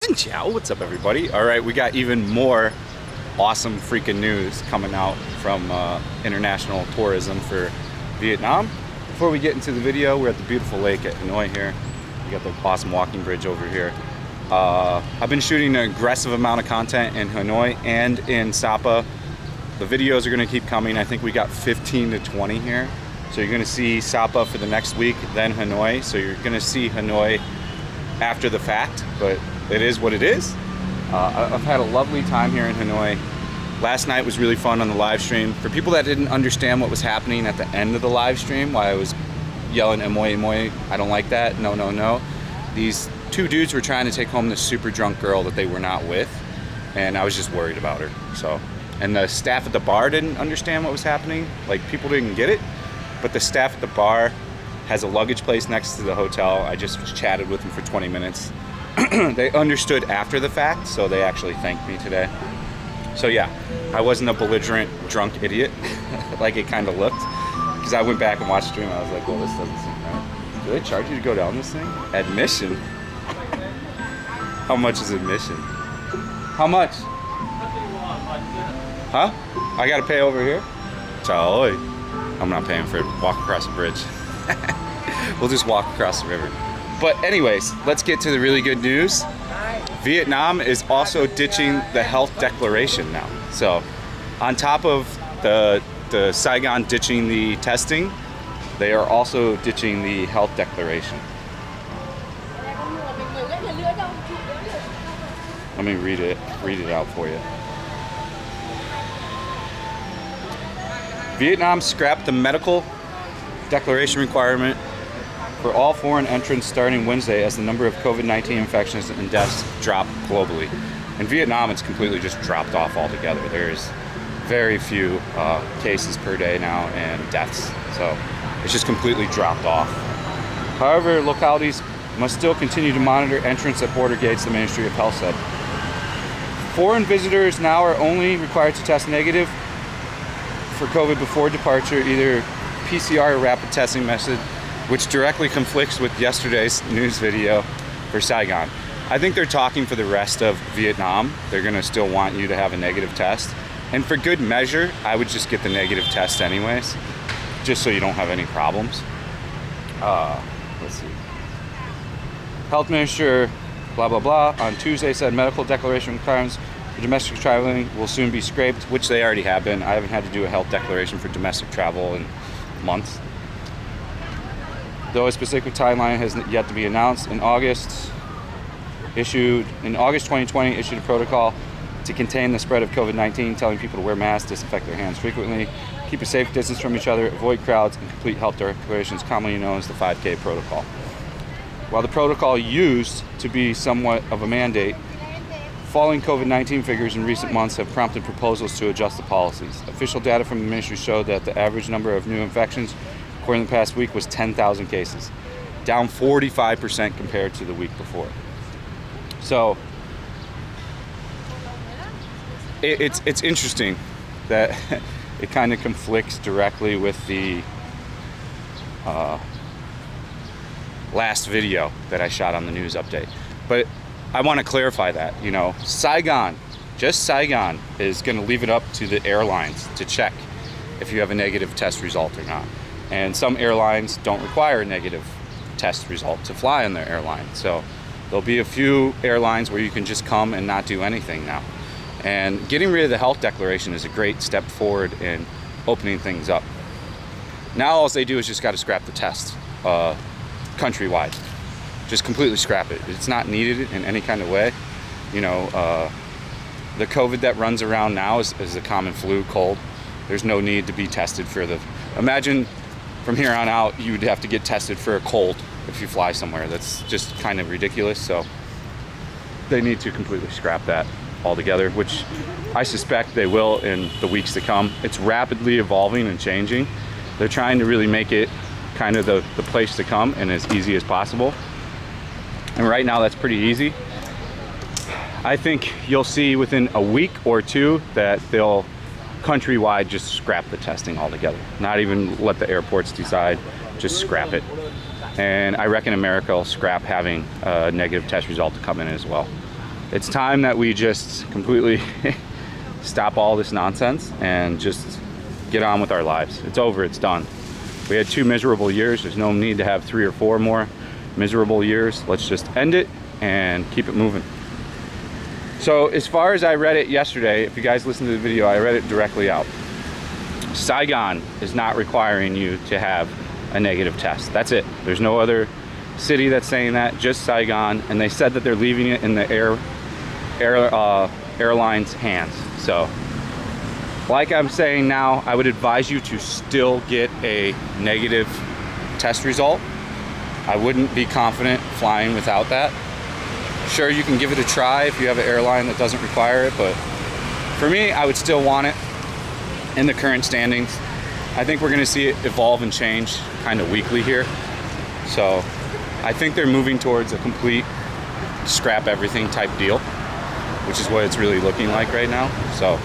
Xin Chao, what's up everybody? All right, we got even more awesome freaking news coming out from international tourism for Vietnam. Before we get into the video, we're at the beautiful lake at Hanoi here. We got the awesome walking bridge over here. I've been shooting an aggressive amount of content in Hanoi and in Sapa. The videos are gonna keep coming. I think we got 15 to 20 here. So you're gonna see Sapa for the next week, then Hanoi. So you're gonna see Hanoi after the fact, but it is what it is. I've had a lovely time here in Hanoi. Last night was really fun on the live stream. For people that didn't understand what was happening at the end of the live stream, why I was yelling "Amoy, amoy," I don't like that, no, no, no. These two dudes were trying to take home this super drunk girl that they were not with, and I was just worried about her. So, and the staff at the bar didn't understand what was happening. Like, people didn't get it, but the staff at the bar has a luggage place next to the hotel. I just chatted with them for 20 minutes. They understood after the fact, so they actually thanked me today. So yeah, I wasn't a belligerent drunk idiot like it kind of looked, because I went back and watched the stream. I was like, well, this doesn't seem right. Do they charge you to go down this thing? Admission? How much is admission? How much? Huh? I gotta pay over here? Ciao. I'm not paying for it. Walk across the bridge. We'll just walk across the river. But anyways, let's get to the really good news. Vietnam is also ditching the health declaration now. So on top of the Saigon ditching the testing, they are also ditching the health declaration. Let me read it out for you. Vietnam scrapped the medical declaration requirement for all foreign entrants starting Wednesday as the number of COVID-19 infections and deaths drop globally. In Vietnam, it's completely just dropped off altogether. There's very few cases per day now and deaths. So it's just completely dropped off. However, localities must still continue to monitor entrance at border gates, the Ministry of Health said. Foreign visitors now are only required to test negative for COVID before departure, either PCR or rapid testing method, which directly conflicts with yesterday's news video for Saigon. I think they're talking for the rest of Vietnam. They're gonna still want you to have a negative test. And for good measure, I would just get the negative test anyways, just so you don't have any problems. Let's see. Health Minister, blah, blah, blah, on Tuesday said medical declaration requirements for domestic traveling will soon be scraped, which they already have been. I haven't had to do a health declaration for domestic travel in months. Though a specific timeline has yet to be announced, in August 2020, issued a protocol to contain the spread of COVID-19, telling people to wear masks, disinfect their hands frequently, keep a safe distance from each other, avoid crowds, and complete health declarations, commonly known as the 5K protocol. While the protocol used to be somewhat of a mandate, falling COVID-19 figures in recent months have prompted proposals to adjust the policies. Official data from the ministry showed that the average number of new infections according to the past week was 10,000 cases, down 45% compared to the week before. So it's interesting that it kind of conflicts directly with the last video that I shot on the news update. But I want to clarify that, you know, Saigon, just Saigon, is going to leave it up to the airlines to check if you have a negative test result or not. And some airlines don't require a negative test result to fly on their airline. So there'll be a few airlines where you can just come and not do anything now. And getting rid of the health declaration is a great step forward in opening things up. Now all they do is just got to scrap the test countrywide. Just completely scrap it. It's not needed in any kind of way. You know, the COVID that runs around now is a common flu, cold. There's no need to be tested for the... Imagine from here on out, you would have to get tested for a cold if you fly somewhere. That's just kind of ridiculous. So they need to completely scrap that altogether, which I suspect they will in the weeks to come. It's rapidly evolving and changing. They're trying to really make it kind of the place to come and as easy as possible. And right now that's pretty easy. I think you'll see within a week or two that they'll countrywide just scrap the testing altogether. Not even let the airports decide, just scrap it. And I reckon America will scrap having a negative test result to come in as well. It's time that we just completely stop all this nonsense and just get on with our lives. It's over, it's done. We had 2 miserable years. There's no need to have 3 or 4 more miserable years. Let's just end it and keep it moving. So as far as I read it yesterday, if you guys listened to the video, I read it directly out. Saigon is not requiring you to have a negative test. That's it. There's no other city that's saying that, just Saigon. And they said that they're leaving it in the airline's hands. So like I'm saying now, I would advise you to still get a negative test result. I wouldn't be confident flying without that. Sure, you can give it a try if you have an airline that doesn't require it, but for me, I would still want it in the current standings. I think we're gonna see it evolve and change kind of weekly here. So I think they're moving towards a complete scrap everything type deal, which is what it's really looking like right now. So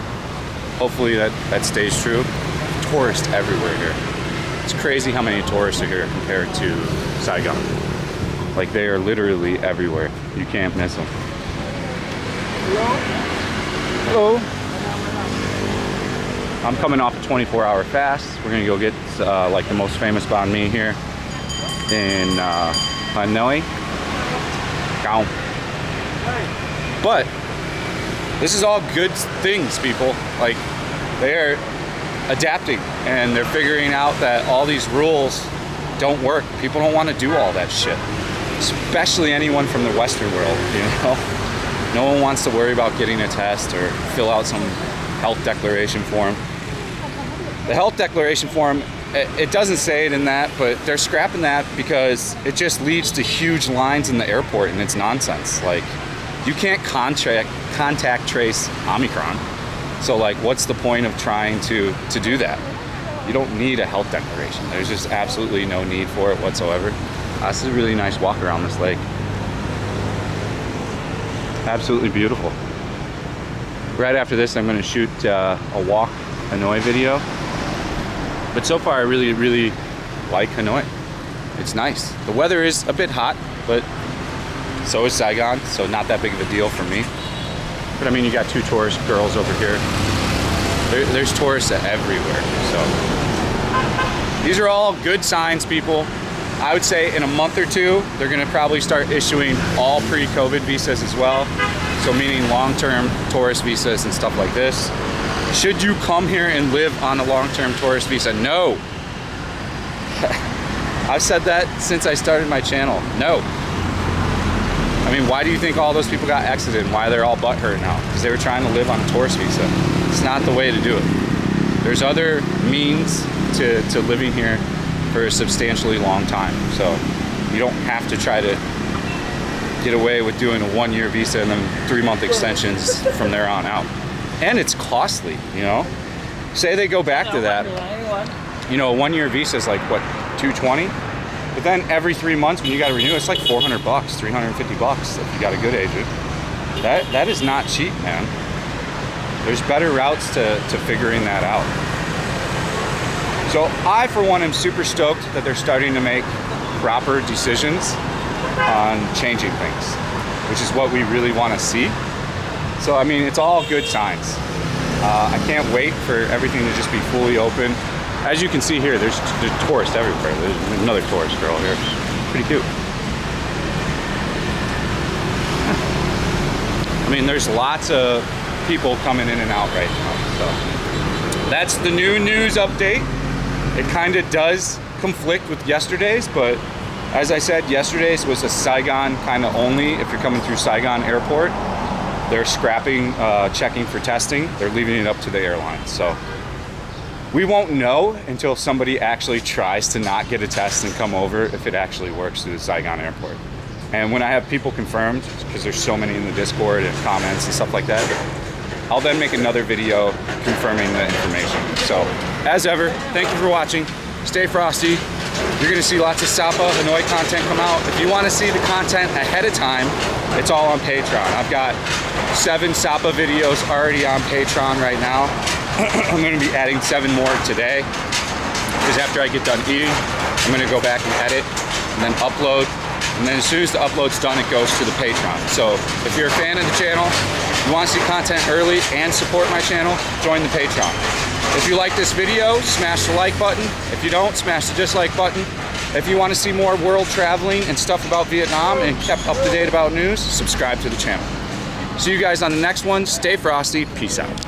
hopefully that stays true. Tourists everywhere here. It's crazy how many tourists are here compared to Saigon. Like, they are literally everywhere. You can't miss them. Hello. I'm coming off a 24-hour fast. We're gonna go get like the most famous banh mi here in Hanoi. But this is all good things, people. Like, they are adapting and they're figuring out that all these rules don't work. People don't want to do all that shit, especially anyone from the Western world, you know? No one wants to worry about getting a test or fill out some health declaration form. The health declaration form, it doesn't say it in that, but they're scrapping that because it just leads to huge lines in the airport, and it's nonsense. Like, you can't contact trace Omicron. So like, what's the point of trying to do that? You don't need a health declaration. There's just absolutely no need for it whatsoever. This is a really nice walk around this lake. Absolutely beautiful. Right after this, I'm gonna shoot a walk Hanoi video. But so far, I really, really like Hanoi. It's nice. The weather is a bit hot, but so is Saigon, so not that big of a deal for me. But I mean, you got 2 tourist girls over here. There's tourists everywhere, so. These are all good signs, people. I would say in a month or 2, they're gonna probably start issuing all pre-COVID visas as well. So meaning long-term tourist visas and stuff like this. Should you come here and live on a long-term tourist visa? No. I've said that since I started my channel. No. I mean, why do you think all those people got exited and why they're all butthurt now? Because they were trying to live on a tourist visa. It's not the way to do it. There's other means to living here for a substantially long time. So you don't have to try to get away with doing a 1-year visa and then 3-month extensions from there on out. And it's costly, you know? Say they go back to that, you know, a 1-year visa is like, what, $220? But then every 3 months when you gotta renew, it's like $400, $350 if you got a good agent. That is not cheap, man. There's better routes to figuring that out. So I, for one, am super stoked that they're starting to make proper decisions on changing things, which is what we really want to see. So, I mean, it's all good signs. I can't wait for everything to just be fully open. As you can see here, there's tourists everywhere. There's another tourist girl here. Pretty cute. I mean, there's lots of people coming in and out right now. So that's the new news update. It kind of does conflict with yesterday's, but as I said, yesterday's was a Saigon kind of only. If you're coming through Saigon Airport, they're scrapping checking for testing. They're leaving it up to the airlines. So we won't know until somebody actually tries to not get a test and come over if it actually works through the Saigon Airport. And when I have people confirmed, because there's so many in the Discord and comments and stuff like that, I'll then make another video confirming the information. So, as ever, thank you for watching. Stay frosty. You're gonna see lots of Sapa Hanoi content come out. If you wanna see the content ahead of time, it's all on Patreon. I've got 7 Sapa videos already on Patreon right now. I'm gonna be adding 7 more today, because after I get done eating, I'm gonna go back and edit and then upload. And then as soon as the upload's done, it goes to the Patreon. So if you're a fan of the channel, you want to see content early and support my channel, join the Patreon. If you like this video, smash the like button. If you don't, smash the dislike button. If you want to see more world traveling and stuff about Vietnam and kept up to date about news, subscribe to the channel. See you guys on the next one. Stay frosty. Peace out.